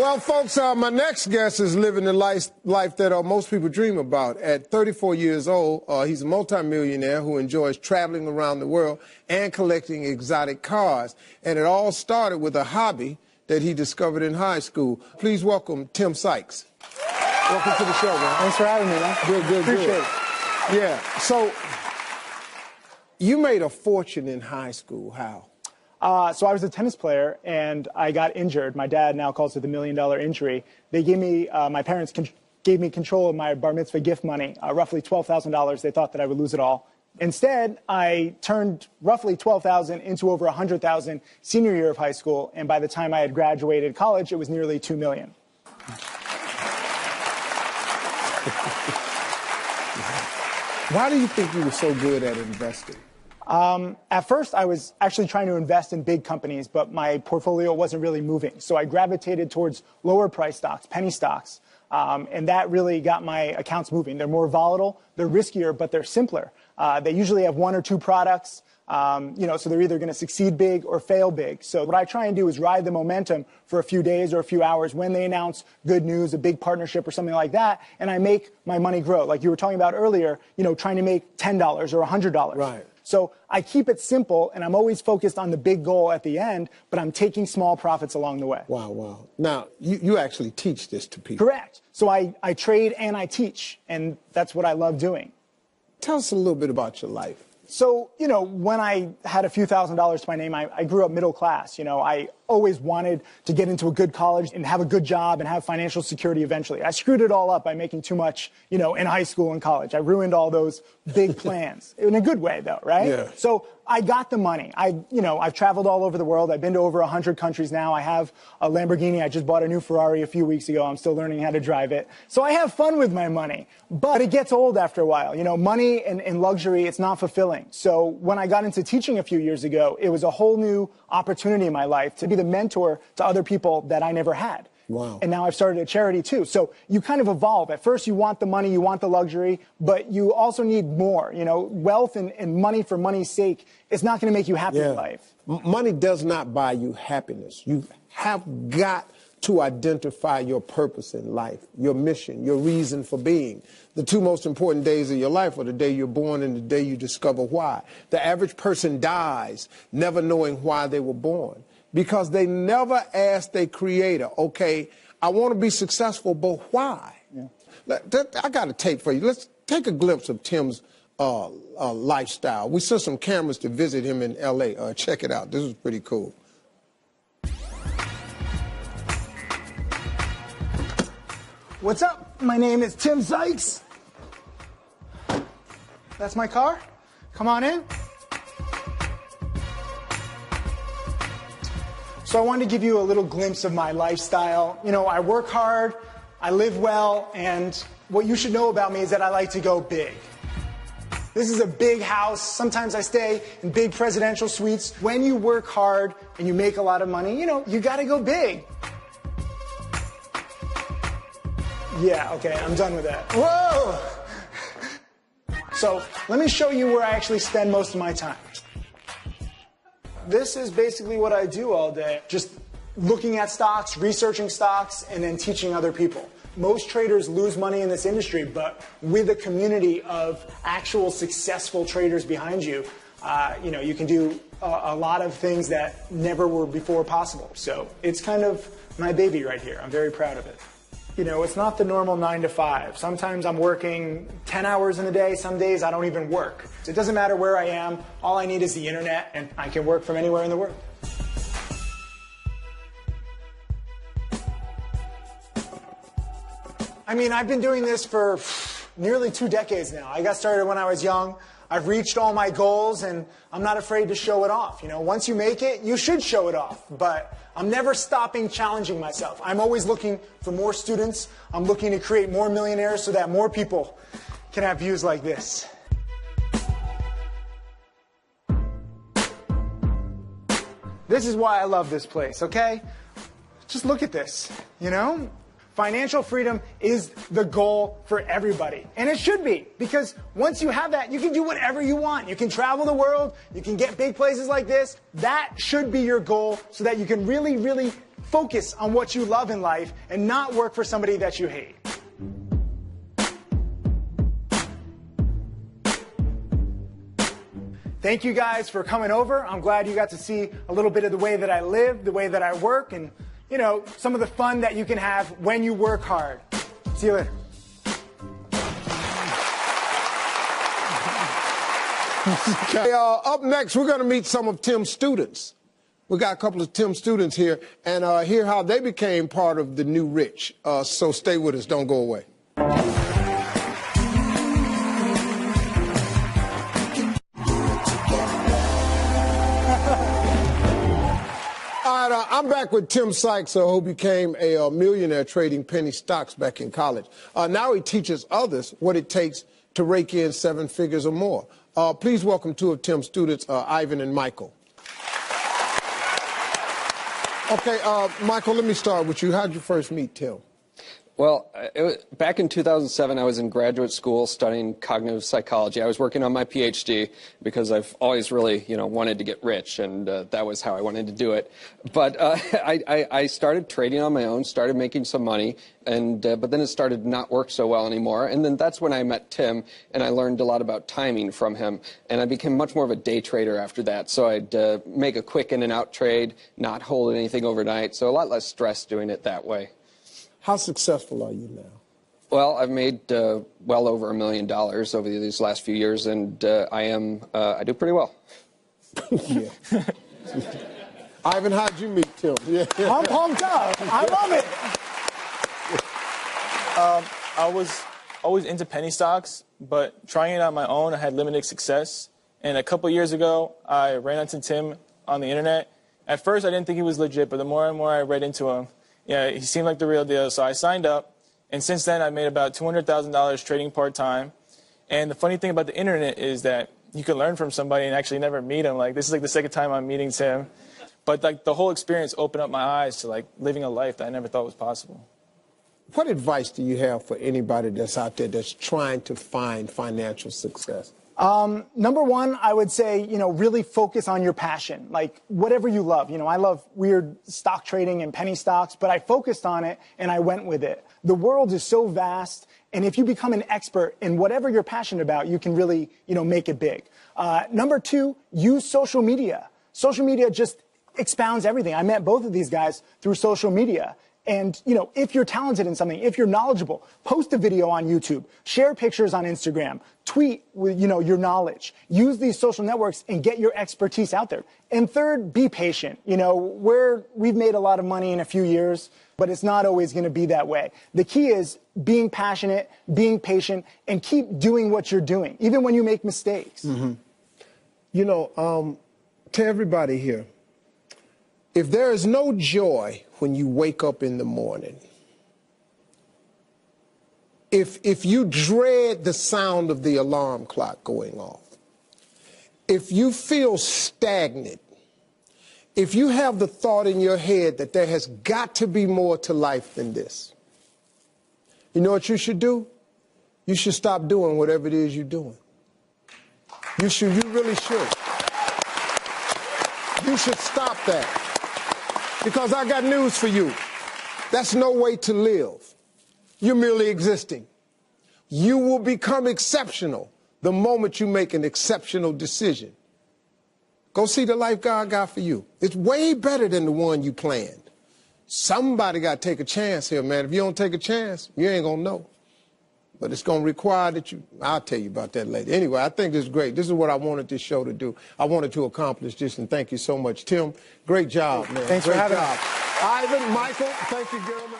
Well, folks, my next guest is living the life that most people dream about. At 34 years old, he's a multimillionaire who enjoys traveling around the world and collecting exotic cars. And it all started with a hobby that he discovered in high school. Please welcome Tim Sykes. Welcome to the show, man. Thanks for having me, man. Good. Appreciate it. Yeah. So, you made a fortune in high school. How? So I was a tennis player, and I got injured. My dad now calls it the $1 million injury. They gave me, my parents gave me control of my bar mitzvah gift money, roughly $12,000. They thought that I would lose it all. Instead, I turned roughly $12,000 into over $100,000 senior year of high school, and by the time I had graduated college, it was nearly $2 million. Why do you think you were so good at investing? At first, I was actually trying to invest in big companies, but my portfolio wasn't really moving. So I gravitated towards lower price stocks, penny stocks, and that really got my accounts moving. They're more volatile, they're riskier, but they're simpler. They usually have one or two products, so they're either going to succeed big or fail big. So what I try and do is ride the momentum for a few days or a few hours when they announce good news, a big partnership or something like that, and I make my money grow. Like you were talking about earlier, trying to make $10 or $100. Right. So I keep it simple, and I'm always focused on the big goal at the end, but I'm taking small profits along the way. Wow. Now, you actually teach this to people. Correct. So I trade and I teach, and that's what I love doing. Tell us a little bit about your life. So, when I had a few $1,000s to my name, I grew up middle class. I always wanted to get into a good college and have a good job and have financial security eventually. I screwed it all up by making too much, in high school and college. I ruined all those big plans. In a good way, though, right? Yeah. So I got the money. I've traveled all over the world. I've been to over 100 countries now. I have a Lamborghini. I just bought a new Ferrari a few weeks ago. I'm still learning how to drive it. So I have fun with my money. But it gets old after a while. Money and luxury, it's not fulfilling. So when I got into teaching a few years ago, it was a whole new opportunity in my life to be the mentor to other people that I never had. Wow. And now I've started a charity too. So you kind of evolve. At first you want the money, you want the luxury, but you also need more. Wealth and money for money's sake is not going to make you happy in life. Money does not buy you happiness. You have got to identify your purpose in life, your mission, your reason for being. The two most important days of your life are the day you're born and the day you discover why. The average person dies never knowing why they were born, because they never asked their creator, okay, I want to be successful, but why? Yeah. I got a tape for you. Let's take a glimpse of Tim's lifestyle. We sent some cameras to visit him in L.A. Check it out. This is pretty cool. What's up? My name is Tim Sykes. That's my car. Come on in. So I wanted to give you a little glimpse of my lifestyle. I work hard, I live well, and what you should know about me is that I like to go big. This is a big house. Sometimes I stay in big presidential suites. When you work hard and you make a lot of money, you gotta go big. Yeah, okay, I'm done with that. Whoa! So let me show you where I actually spend most of my time. This is basically what I do all day, just looking at stocks, researching stocks, and then teaching other people. Most traders lose money in this industry, but with a community of actual successful traders behind you, you can do a lot of things that never were before possible. So it's kind of my baby right here. I'm very proud of it. It's not the normal 9 to 5. Sometimes I'm working 10 hours in a day. Some days I don't even work. It doesn't matter where I am. All I need is the internet, and I can work from anywhere in the world. I've been doing this for nearly 2 decades now. I got started when I was young. I've reached all my goals, and I'm not afraid to show it off. Once you make it, you should show it off. But I'm never stopping challenging myself. I'm always looking for more students. I'm looking to create more millionaires so that more people can have views like this. This is why I love this place, okay? Just look at this, Financial freedom is the goal for everybody. And it should be, because once you have that, you can do whatever you want. You can travel the world. You can get big places like this. That should be your goal so that you can really, really focus on what you love in life and not work for somebody that you hate. Thank you guys for coming over. I'm glad you got to see a little bit of the way that I live, the way that I work, and, you know, some of the fun that you can have when you work hard. See you later. Okay, up next, we're going to meet some of Tim's students. We got a couple of Tim students here and hear how they became part of the new rich. So stay with us. Don't go away. All right, I'm back with Tim Sykes, who became a millionaire trading penny stocks back in college. Now he teaches others what it takes to rake in 7 figures or more. Please welcome 2 of Tim's students, Ivan and Michael. Okay, Michael, let me start with you. How did you first meet Tim? Well, back in 2007, I was in graduate school studying cognitive psychology. I was working on my PhD because I've always really, wanted to get rich, and that was how I wanted to do it. But I started trading on my own, started making some money, and but then it started to not work so well anymore. And then that's when I met Tim, and I learned a lot about timing from him. And I became much more of a day trader after that. So I'd make a quick in and out trade, not hold anything overnight. So a lot less stress doing it that way. How successful are you now? Well, I've made well over $1 million over these last few years, and I do pretty well. Yeah. Ivan, how'd you meet Tim? Yeah. I'm pumped up. I love it. I was always into penny stocks, but trying it on my own, I had limited success. And a couple years ago, I ran into Tim on the internet. At first, I didn't think he was legit, but the more and more I read into him, yeah, he seemed like the real deal, so I signed up. And since then, I've made about $200,000 trading part-time. And the funny thing about the internet is that you can learn from somebody and actually never meet him. Like, this is like the second time I'm meeting Tim. But like the whole experience opened up my eyes to like living a life that I never thought was possible. What advice do you have for anybody that's out there that's trying to find financial success? Number one, I would say, really focus on your passion, like whatever you love. I love weird stock trading and penny stocks, but I focused on it and I went with it. The world is so vast, and if you become an expert in whatever you're passionate about, you can really, make it big. Number two, use social media. Social media just expounds everything. I met both of these guys through social media. And, if you're talented in something, if you're knowledgeable, post a video on YouTube, share pictures on Instagram, tweet with, your knowledge, use these social networks and get your expertise out there. And third, be patient. We've made a lot of money in a few years, but it's not always going to be that way. The key is being passionate, being patient, and keep doing what you're doing, even when you make mistakes. Mm-hmm. To everybody here, if there is no joy when you wake up in the morning, if you dread the sound of the alarm clock going off, if you feel stagnant, if you have the thought in your head that there has got to be more to life than this, you know what you should do? You should stop doing whatever it is you're doing. You really should. You should stop that. Because I got news for you. That's no way to live. You're merely existing. You will become exceptional the moment you make an exceptional decision. Go see the life God got for you. It's way better than the one you planned. Somebody got to take a chance here, man. If you don't take a chance, you ain't going to know. But it's going to require that I'll tell you about that later. Anyway, I think this is great. This is what I wanted this show to do. I wanted to accomplish this, and thank you so much. Tim, great job, man. Thanks for having me. Ivan, Michael, thank you, gentlemen.